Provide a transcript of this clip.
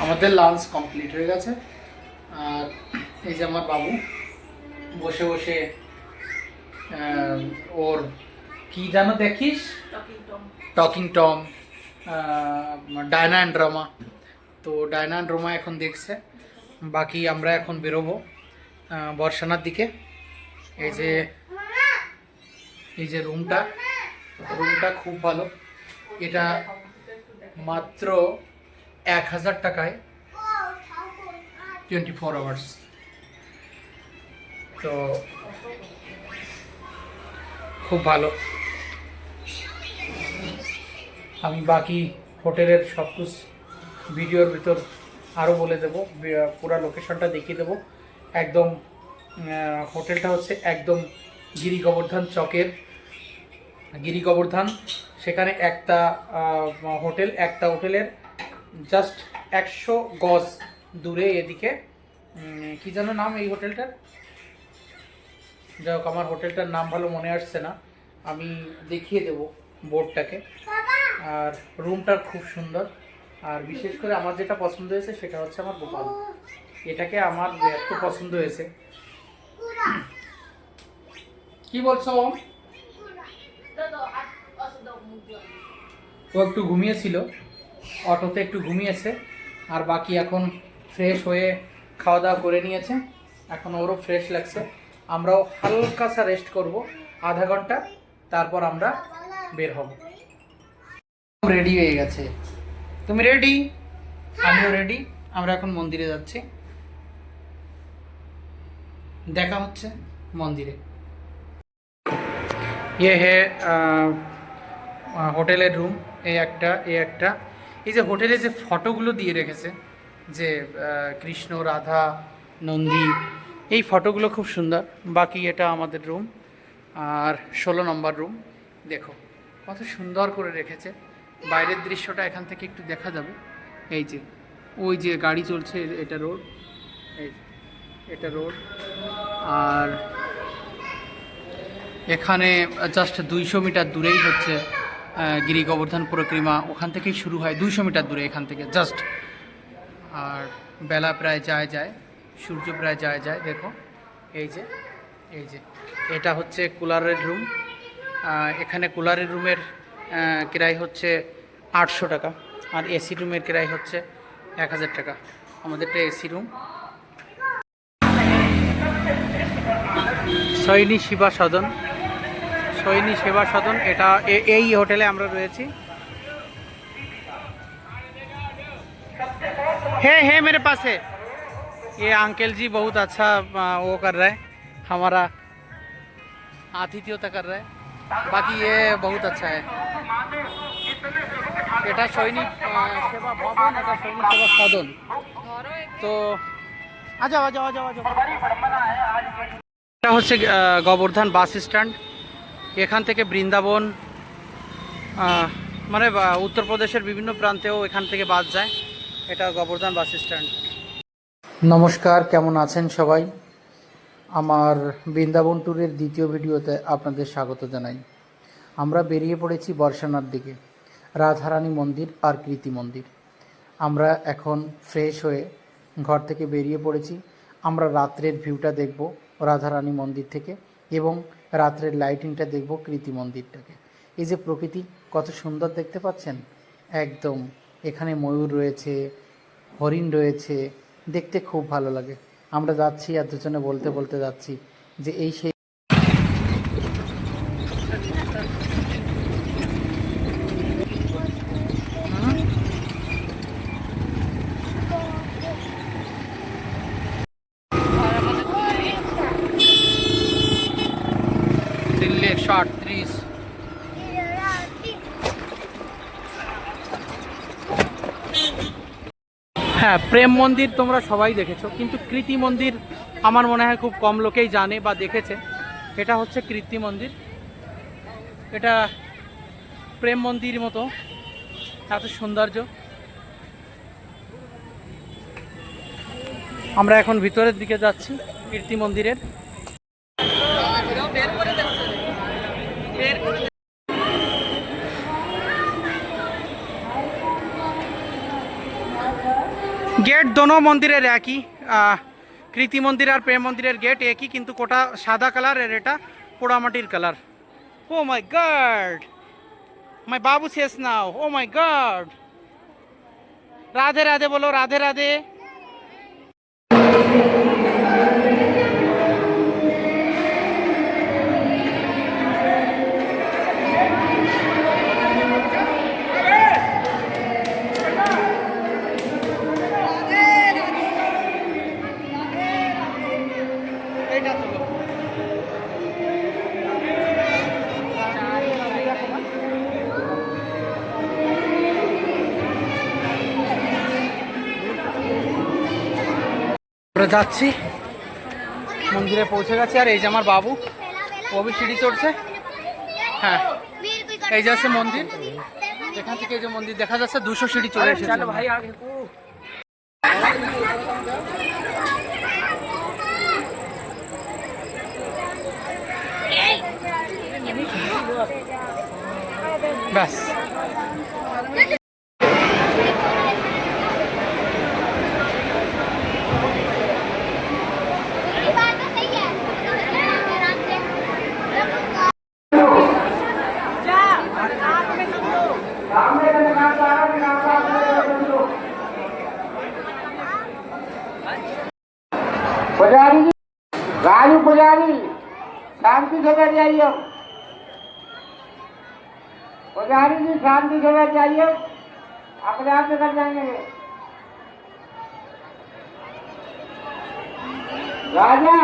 আমাদের lunch complete হয়ে গেছে। আর এই যে আমার বাবু বসে বসে ওর কি জানো দেখিস, talking Tom, Diana and Rama. তো ডায়না অ্যান্ড রমা এখন দেখছে। বাকি আমরা এখন বেরোবো বর্ষানার দিকে। এই যে রুমটা খুব ভালো। এটা মাত্র 1000 টাকায় 24 আওয়ার্স। তো খুব ভালো। আমি বাকি হোটেলের সব কিছু ভিডিওর ভিতর আরও বলে দেবো, পুরো লোকেশনটা দেখিয়ে দেবো। একদম হোটেলটা হচ্ছে একদম গিরি গোবর্ধন চকের, গিরি গোবর্ধন। সেখানে একটা হোটেলের জাস্ট 100 গজ দূরে এদিকে কি যেন নাম এই হোটেলটার, যাই হোক আমার হোটেলটার নাম ভালো মনে আসছে না, আমি দেখিয়ে দেবো বোর্ডটাকে। আর রুমটা খুব সুন্দর। আর বিশেষ করে আমার যেটা পছন্দ হয়েছে সেটা হচ্ছে আমার গোপাল। এটাকে আমার এত পছন্দ হয়েছে। কি বলছো? ও একটু ঘুমিয়েছিল, অটোতে একটু ঘুমিয়েছে। আর বাকি এখন ফ্রেশ হয়ে খাওয়া দাওয়া করে নিয়েছে। এখন ওরও ফ্রেশ লাগছে। আমরাও হালকা সা রেস্ট করব আধা ঘন্টা, তারপর আমরা বের হব। রেডি হয়ে গেছে। তুমি রেডি? আমিও রেডি। আমরা এখন মন্দিরে যাচ্ছি। দেখা হচ্ছে মন্দিরে। ये है হোটেলের রুম। এই একটা এই যে হোটেলে যে ফটোগুলো দিয়ে রেখেছে, যে কৃষ্ণ, রাধা, নন্দী, এই ফটোগুলো খুব সুন্দর। বাকি এটা আমাদের রুম, আর 16 নম্বর রুম। দেখো কত সুন্দর করে রেখেছে। বাইরের দৃশ্যটা এখান থেকে একটু দেখা যাবে। এই যে ওই যে গাড়ি চলছে, এটা রোড, এই এটা রোড। আর এখানে জাস্ট 200 মিটার দূরেই হচ্ছে গিরি গোবর্ধন পরিক্রমা। ওখান থেকেই শুরু হয়, 200 মিটার দূরে এখান থেকে জাস্ট। আর বেলা প্রায় যায়, সূর্য প্রায় যায়। দেখো এই যে এটা হচ্ছে কুলারের রুম। এখানে কুলারের রুমের কিরাই হচ্ছে 800 টাকা, আর এসি রুমের কিরাই হচ্ছে 1000 টাকা। আমাদেরটা এসি রুম। সৈনী সেবা সদন, এটা এই হোটেলে আমরা রয়েছি। है मेरे पास है। ये अंकल जी बहुत अच्छा वो कर रहा है, हमारा आतिथ्यता कर रहा है। बाकी ये बहुत अच्छा है। এটা সৈনিক সেবা ভবন, এটা সৈনিক সেবা সদন। তো আজাও। এটা হচ্ছে গোবর্ধন বাস স্ট্যান্ড। এখান থেকে বৃন্দাবন, মানে উত্তরপ্রদেশের বিভিন্ন প্রান্তেও এখান থেকে বাস যায়। এটা গোবর্ধন বাস স্ট্যান্ড। নমস্কার, কেমন আছেন সবাই? আমার বৃন্দাবন ট্যুরের দ্বিতীয় ভিডিওতে আপনাদের স্বাগত জানাই। আমরা বেরিয়ে পড়েছি বর্ষানার দিকে, রাধারানী মন্দির আর কৃতি মন্দির। আমরা এখন ফ্রেশ হয়ে ঘর থেকে বেরিয়ে পড়েছি। আমরা রাত্রের ভিউটা দেখব রাধারানী মন্দির থেকে, এবং রাত্রের লাইটিংটা দেখব কৃতি মন্দিরটাকে। এই যে প্রকৃতি কত সুন্দর দেখতে পাচ্ছেন, একদম। এখানে ময়ূর রয়েছে, হরিণ রয়েছে, দেখতে খুব ভালো লাগে। আমরা যাচ্ছি আর দুজনে বলতে যাচ্ছি যে এই সেই দিল্লি 138। হ্যাঁ, প্রেম মন্দির তোমরা সবাই দেখেছো, কিন্তু কৃতি মন্দির আমার মনে হয় খুব কম লোকেই জানে বা দেখেছে। এটা হচ্ছে কৃতি মন্দির। এটা প্রেম মন্দির মতো এত সৌন্দর্য। আমরা এখন ভিতরের দিকে যাচ্ছি কৃতি মন্দিরের। গেট দোনো মন্দিরের একই, কৃতি মন্দির আর প্রেম মন্দিরের গেট একই, কিন্তু কোটা সাদা কালার আর এটা পোড়ামাটির কালার। ও মাই গড, মাই বাবু শেষ নাও, ও মাই গড। রাধে রাধে বলো, রাধে রাধে। আমরা যাচ্ছি, মন্দিরে পৌঁছে গেছি। আর এই যে আমার বাবু, ও বি সিঁড়ি চড়ছে। হ্যাঁ, এই যে আছে মন্দির, এখান থেকে এই যে মন্দির দেখা যাচ্ছে, 200 সিঁড়ি চলে এসেছে ভাই। ব্যাস, पुजारी जी, राजू पुजारी शांति जगह जाइए। पुजारी जी शांति जगह जाइए, अपने आप निकल जाएंगे। राजा